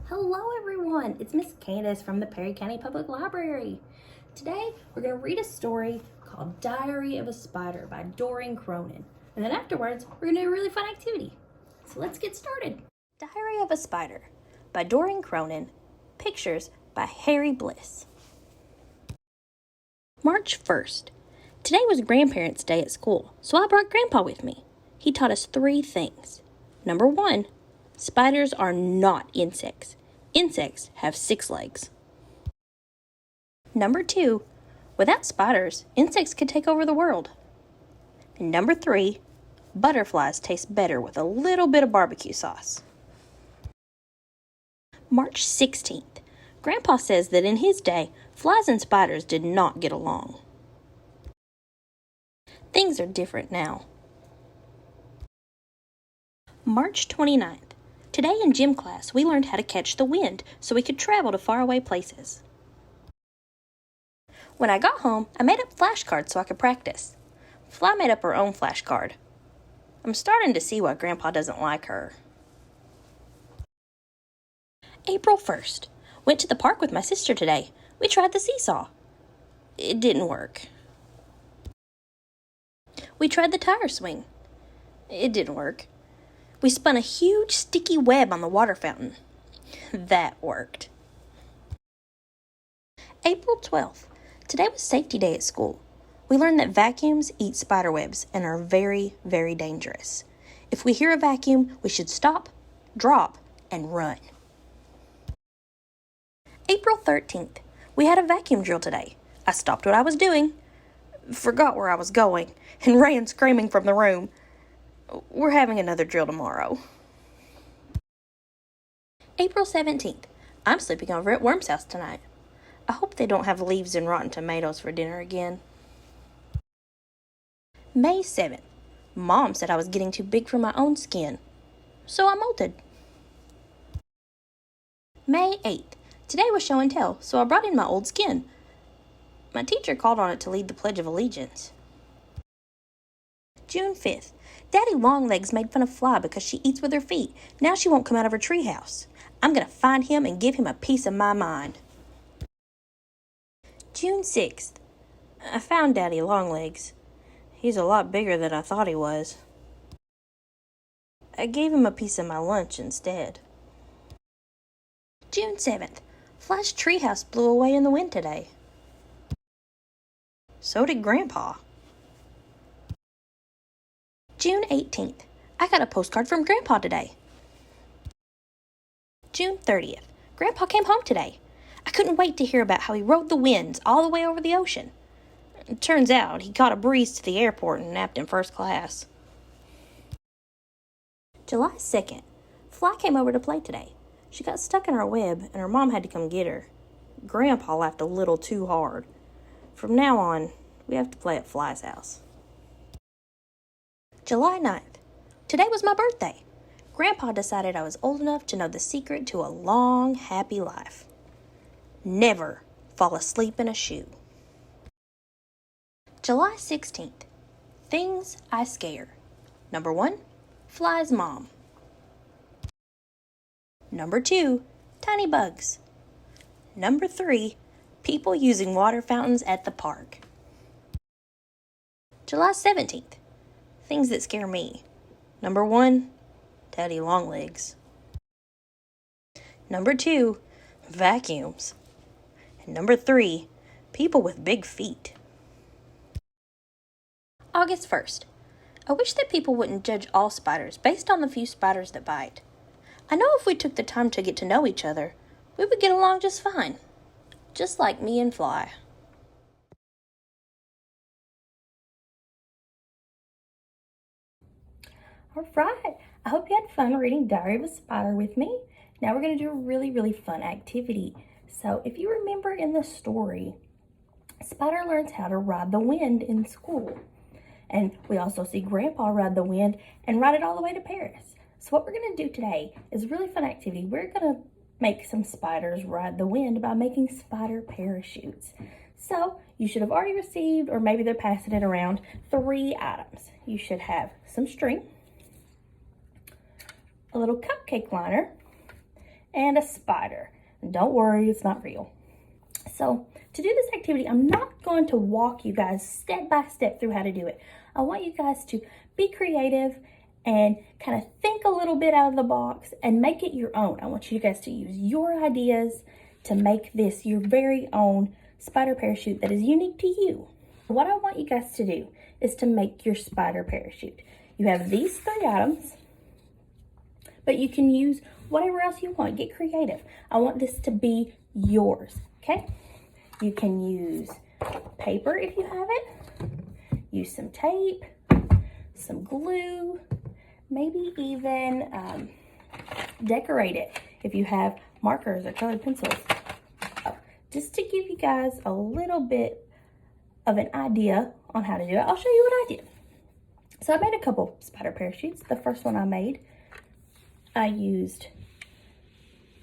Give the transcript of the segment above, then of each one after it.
Hello everyone, it's Miss Candace from the Perry County Public Library. Today we're going to read a story called Diary of a Spider by Doreen Cronin. And then afterwards we're going to do a really fun activity. So let's get started. Diary of a Spider by Doreen Cronin. Pictures by Harry Bliss. March 1st. Today was Grandparents' Day at school, so I brought Grandpa with me. He taught us 3 things. Number 1, spiders are not insects. Insects have 6 legs. Number 2, without spiders, insects could take over the world. And number 3, butterflies taste better with a little bit of barbecue sauce. March 16th. Grandpa says that in his day, flies and spiders did not get along. Things are different now. March 29th. Today in gym class, we learned how to catch the wind so we could travel to faraway places. When I got home, I made up flashcards so I could practice. Fly made up her own flashcard. I'm starting to see why Grandpa doesn't like her. April 1st. Went to the park with my sister today. We tried the seesaw. It didn't work. We tried the tire swing. It didn't work. We spun a huge sticky web on the water fountain. That worked. April 12th. Today was safety day at school. We learned that vacuums eat spider webs and are very, very dangerous. If we hear a vacuum, we should stop, drop, and run. April 13th. We had a vacuum drill today. I stopped what I was doing, forgot where I was going, and ran screaming from the room. We're having another drill tomorrow. April 17th. I'm sleeping over at Worm's house tonight. I hope they don't have leaves and rotten tomatoes for dinner again. May 7th. Mom said I was getting too big for my own skin, so I molted. May 8th. Today was show and tell, so I brought in my old skin. My teacher called on it to lead the Pledge of Allegiance. June 5th. Daddy Longlegs made fun of Fly because she eats with her feet. Now she won't come out of her treehouse. I'm going to find him and give him a piece of my mind. June 6th. I found Daddy Longlegs. He's a lot bigger than I thought he was. I gave him a piece of my lunch instead. June 7th. Fly's treehouse blew away in the wind today. So did Grandpa. June 18th. I got a postcard from Grandpa today. June 30th. Grandpa came home today. I couldn't wait to hear about how he rode the winds all the way over the ocean. It turns out he caught a breeze to the airport and napped in first class. July 2nd. Fly came over to play today. She got stuck in her web and her mom had to come get her. Grandpa laughed a little too hard. From now on, we have to play at Fly's house. July 9th. Today was my birthday. Grandpa decided I was old enough to know the secret to a long, happy life. Never fall asleep in a shoe. July 16th. Things I scare. Number 1, Fly's mom. Number 2, tiny bugs. Number 3, people using water fountains at the park. July 17th. Things that scare me. Number 1, Daddy Longlegs. Number 2, vacuums. And number 3, people with big feet. August 1st. I wish that people wouldn't judge all spiders based on the few spiders that bite. I know if we took the time to get to know each other, we would get along just fine. Just like me and Fly. Alright, I hope you had fun reading Diary of a Spider with me. Now we're going to do a really, really fun activity. So if you remember in the story, Spider learns how to ride the wind in school. And we also see Grandpa ride the wind and ride it all the way to Paris. So what we're going to do today is a really fun activity. We're going to make some spiders ride the wind by making spider parachutes. So you should have already received, or maybe they're passing it around, 3 items. You should have some string, a little cupcake liner, and a spider. And don't worry, it's not real. So to do this activity, I'm not going to walk you guys step by step through how to do it. I want you guys to be creative and kind of think a little bit out of the box and make it your own. I want you guys to use your ideas to make this your very own spider parachute that is unique to you. What I want you guys to do is to make your spider parachute. You have these 3 items, but you can use whatever else you want. Get creative. I want this to be yours, okay? You can use paper if you have it. Use some tape, some glue, maybe even decorate it if you have markers or colored pencils. Just to give you guys a little bit of an idea on how to do it, I'll show you what I did. So I made a couple spider parachutes. The first one I made, I used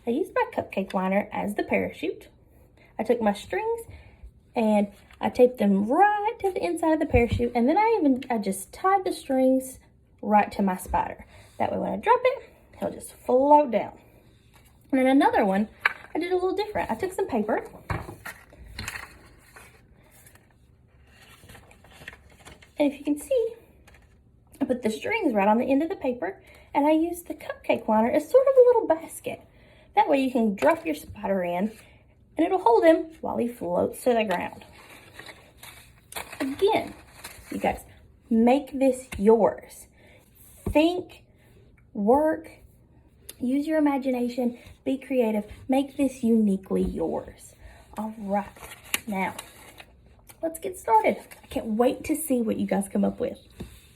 my cupcake liner as the parachute. I took my strings and I taped them right to the inside of the parachute, and then I just tied the strings right to my spider. That way when I drop it, he'll just float down. And then another one, I did a little different. I took some paper and if you can see, I put the strings right on the end of the paper, and I used the cupcake liner as sort of a little basket. That way you can drop your spider in and it'll hold him while he floats to the ground. Again, you guys, make this yours. Think, work, use your imagination, be creative, make this uniquely yours. All right, now let's get started. I can't wait to see what you guys come up with.